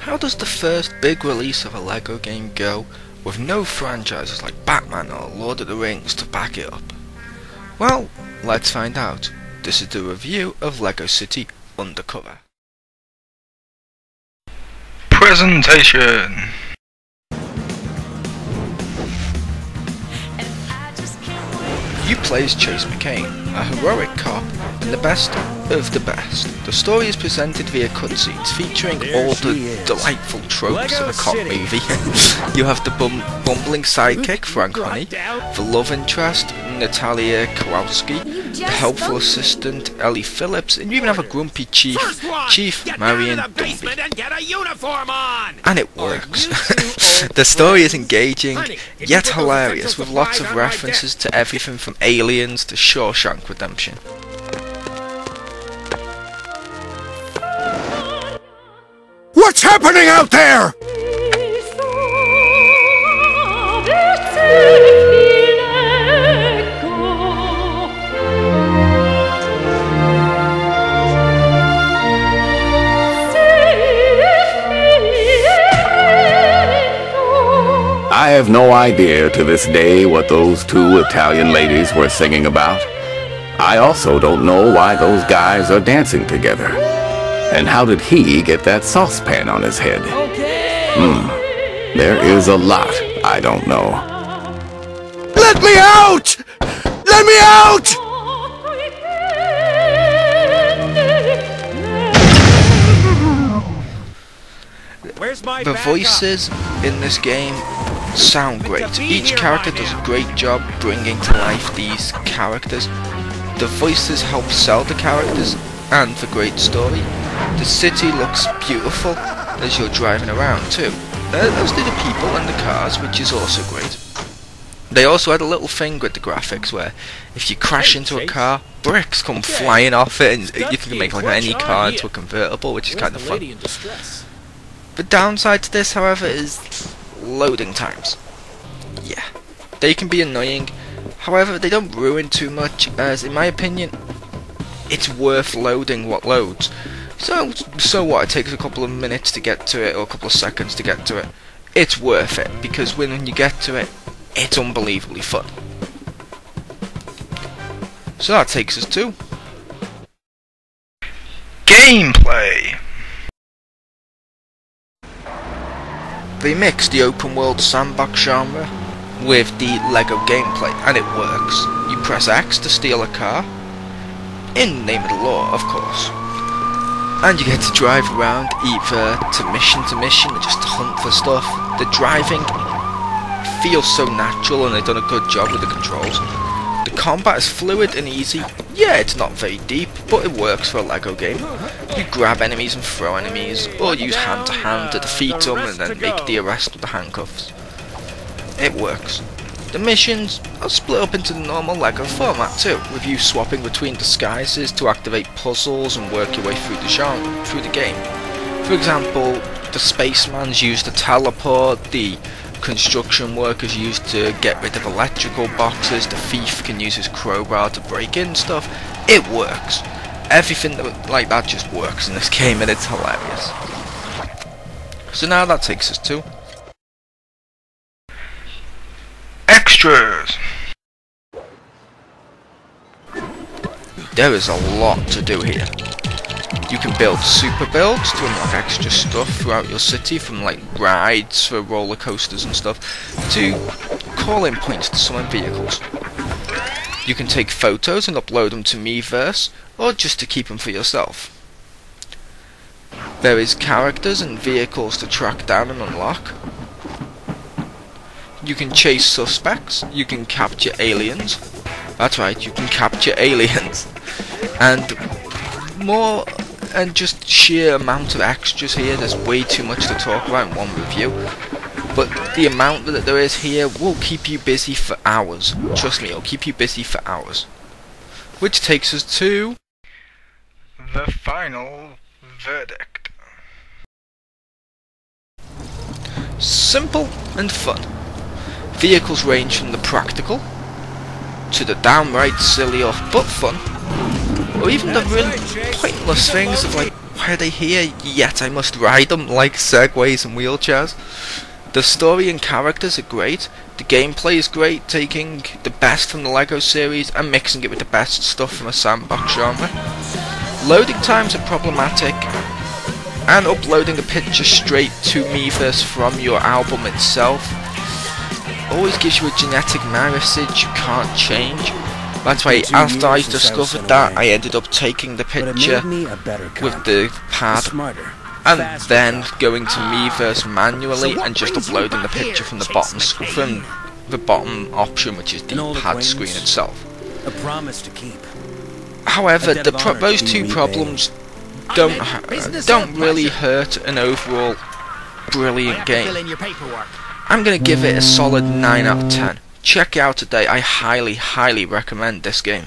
How does the first big release of a Lego game go with no franchises like Batman or Lord of the Rings to back it up? Well, let's find out. This is the review of Lego City Undercover. Presentation. You play as Chase McCain, a heroic cop and the best of the best. The story is presented via cutscenes featuring all the delightful tropes of a cop movie. You have the bumbling sidekick Frank Honey, the love interest Natalia Kowalski, the helpful assistant Ellie Phillips, and you even have a grumpy chief Marion Dumby. And it works. The story is engaging yet hilarious with lots of references to everything from Aliens to Shawshank Redemption. What's happening out there? I have no idea to this day what those two Italian ladies were singing about. I also don't know why those guys are dancing together. And how did he get that saucepan on his head? There is a lot I don't know. Let me out! Let me out! The voices in this game sound great. Each character does a great job bringing to life these characters. The voices help sell the characters and the great story. The city looks beautiful as you're driving around too. Those do the people and the cars, which is also great. They also had a little thing with the graphics where if you crash into a car, bricks come flying off it and you can make like any car into a convertible, which is kind of fun. The downside to this, however, is loading times. Yeah, they can be annoying. However, they don't ruin too much, as in my opinion, it's worth loading what loads. So what, it takes a couple of minutes to get to it, or a couple of seconds to get to it. It's worth it, because when you get to it, it's unbelievably fun. So that takes us to gameplay. They mix the open world sandbox genre with the Lego gameplay, and it works. You press X to steal a car, in the name of the law, of course. And you get to drive around either to mission or just to hunt for stuff. The driving feels so natural and they've done a good job with the controls. The combat is fluid and easy. Yeah, it's not very deep, but it works for a Lego game. You grab enemies and throw enemies, or use hand to hand to defeat them and then make the arrest with the handcuffs. It works. The missions are split up into the normal Lego format too, with you swapping between disguises to activate puzzles and work your way through the game. For example, the spaceman's used to teleport, the construction workers used to get rid of electrical boxes, the thief can use his crowbar to break in stuff. It works. Everything like that just works in this game and it's hilarious. So now that takes us to extras. There is a lot to do here. You can build super builds to unlock extra stuff throughout your city, from like rides for roller coasters and stuff, to call-in points to summon vehicles. You can take photos and upload them to Miiverse, or just to keep them for yourself. There is characters and vehicles to track down and unlock. You can chase suspects, you can capture aliens. That's right, you can capture aliens. And more, and just sheer amount of extras here. There's way too much to talk about in one review. But the amount that there is here will keep you busy for hours. Trust me, it'll keep you busy for hours. Which takes us to the final verdict. Simple and fun. Vehicles range from the practical to the downright silly but fun, or even the really pointless things of like Why are they here? Yet I must ride them like segways and wheelchairs. The story and characters are great. The gameplay is great, taking the best from the Lego series and mixing it with the best stuff from a sandbox genre. Loading times are problematic, and uploading a picture straight to Miiverse from your album itself always gives you a genetic message you can't change. That's why after I discovered that, I ended up taking the picture with the pad and then going to Miiverse manually and just uploading the picture from the bottom option, which is the pad screen itself. However, those two problems don't really hurt an overall brilliant game. I'm going to give it a solid 9 out of 10. Check it out today. I highly recommend this game.